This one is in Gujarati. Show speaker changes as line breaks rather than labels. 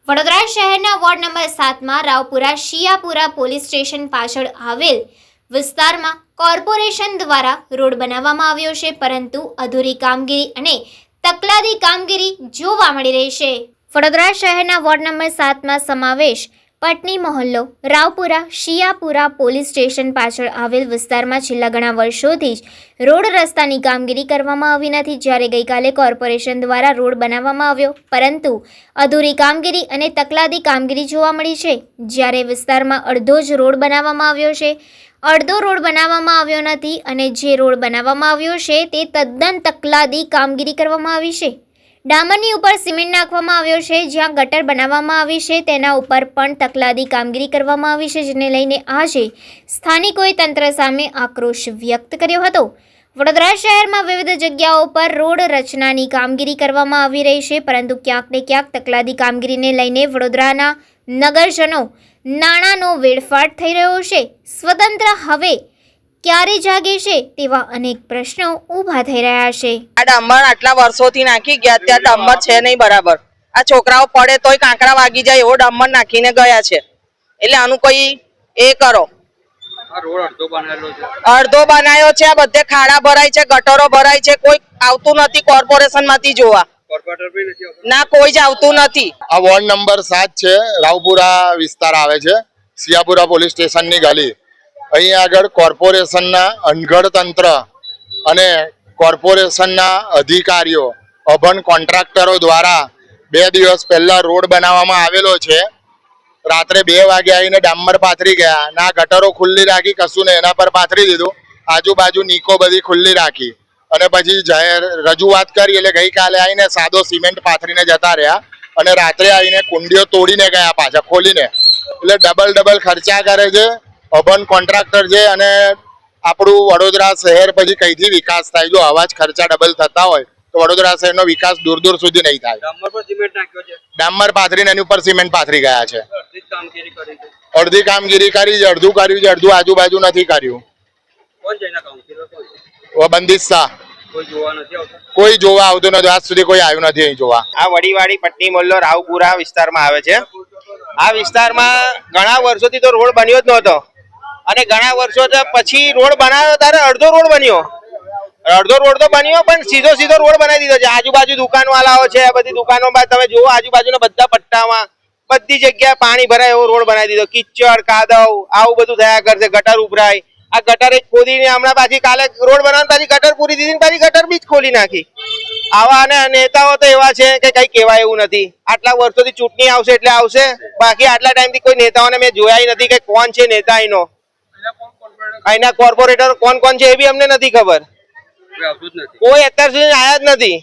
વડોદરા શહેરના વોર્ડ નંબર 7માં રાવપુરા શિયાપુરા પોલીસ સ્ટેશન પાછળ આવેલ વિસ્તારમાં કોર્પોરેશન દ્વારા રોડ બનાવવામાં આવ્યો છે, પરંતુ અધૂરી કામગીરી અને તકલાદી કામગીરી જોવા મળી રહી છે। વડોદરા શહેરના વોર્ડ નંબર 7માં સમાવેશ પટની મહોલ્લો રાવપુરા શિયાપુરા પોલીસ સ્ટેશન પાછળ આવેલ વિસ્તારમાં છેલ્લા ઘણા વર્ષોથી જ રોડ રસ્તાની કામગીરી કરવામાં આવી નથી। જ્યારે ગઈકાલે કોર્પોરેશન દ્વારા રોડ બનાવવામાં આવ્યો, પરંતુ અધૂરી કામગીરી અને તકલાદી કામગીરી જોવા મળી છે। જ્યારે વિસ્તારમાં અડધો જ રોડ બનાવવામાં આવ્યો છે, અડધો રોડ બનાવવામાં આવ્યો નથી અને જે રોડ બનાવવામાં આવ્યો છે તે તદ્દન તકલાદી કામગીરી કરવામાં આવી છે। ડામરની ઉપર સિમેન્ટ નાખવામાં આવ્યો છે, જ્યાં ગટર બનાવવામાં આવી છે તેના ઉપર પણ તકલાદી કામગીરી કરવામાં આવી છે, જેને લઈને આજે સ્થાનિકોએ તંત્ર સામે આક્રોશ વ્યક્ત કર્યો હતો। વડોદરા શહેરમાં વિવિધ જગ્યાઓ પર રોડ રચનાની કામગીરી કરવામાં આવી રહી છે, પરંતુ ક્યાંક ને ક્યાંક તકલાદી કામગીરીને લઈને વડોદરાના નગરજનો નાણાંનો વેડફાટ થઈ રહ્યો છે। સ્વતંત્ર હવે ક્યારે જાગે છે તેવા અનેક પ્રશ્નો ઊભા થઈ રહ્યા છે।
આ ડામર આટલા વર્ષોથી નાખી ગયા, ત્યાં ડામર છે નહીં બરાબર। આ છોકરાઓ પડે તોય કાંકરા વાગી જાય એવો ડામર નાખીને ગયા છે, એટલે આનું કોઈ એ કરો। અડધો બનાવ્યો છે, આ બધે ખાડા ભરાય છે, ગટરો ભરાય છે, કોઈ આવતું નથી કોર્પોરેશન માંથી જોવા, ના કોઈ જ આવતું નથી।
આ વોર્ડ નંબર 7 છે, રાવપુરા વિસ્તાર આવે છે, શિયાપુરા પોલીસ સ્ટેશનની ગલી। અહીં આગળ કોર્પોરેશનના અનગઢ તંત્ર અને કોર્પોરેશનના અધિકારીઓ અભણ કોન્ટ્રાક્ટરો દ્વારા 2 દિવસ પહેલા રોડ બનાવવામાં આવેલો છે। રાત્રે 2 વાગે આવીને ડામર પાથરી ગયા, ના ગટરો ખુલ્લી રાખી, કશું ને એના પર પાથરી દીધું, આજુબાજુ નીકો બધી ખુલ્લી રાખી અને પછી જાહેર રજૂઆત કરી એટલે ગઈકાલે આવીને સાદો સિમેન્ટ પાથરીને જતા રહ્યા અને રાત્રે આવીને કુંડીઓ તોડીને ગયા પાછા ખોલીને, એટલે ડબલ ખર્ચા કરે છે, અભણ કોન્ટ્રાક્ટર છે। અને આપણું વડોદરા શહેર પછી કઈથી વિકાસ થાય? જો આવા જ ખર્ચા ડબલ થતા હોય તો વડોદરા શહેરનો વિકાસ દૂર દૂર સુધી નહીં થાય। ડામર પાથરીને એની ઉપર સિમેન્ટ પાથરી ગયા છે, અડધી કામગીરી કરી છે, અડધું કર્યું છે, અડધું આજુબાજુ નથી કર્યું। બંદિશ શાહ કોઈ જોવા આવતું નથી, આજ સુધી કોઈ આવ્યું નથી અહીં જોવા।
આ વડીવાડી પટની મોહલ્લો રાવપુરા વિસ્તારમાં આવે છે। આ વિસ્તારમાં ઘણા વર્ષોથી તો રોડ બન્યો જ નહોતો અને ઘણા વર્ષો પછી રોડ બનાવ્યો ત્યારે અડધો રોડ બન્યો, અડધો રોડ તો બન્યો પણ સીધો રોડ બનાવી દીધો છે। આજુબાજુ દુકાનવાળાઓ છે, બધી દુકાનોમાં તમે જુઓ, આજુબાજુના બધા પટ્ટામાં બધી જગ્યાએ પાણી ભરાય એવો રોડ બનાવી દીધો, કિચડ કાદવ આવું બધું થયા કરશે, ગટર ઉભરાય। આ ગટર એક ખોદીને હમણાં પાછી કાલે રોડ બનાવવાની પાછી ગટર પૂરી દીધી, પાછી ગટર બી જ ખોલી નાખી। આવા અને નેતાઓ તો એવા છે કે કઈ કહેવાય એવું નથી। આટલા વર્ષોથી ચૂંટણી આવશે એટલે આવશે, બાકી આટલા ટાઈમથી કોઈ નેતાઓને મેં જોયા નથી કે કોણ છે નેતા એનો, અહીંના કોર્પોરેટર કોણ છે એ બી અમને નથી ખબર, કોઈ અત્યાર સુધી આવ્યા જ નથી।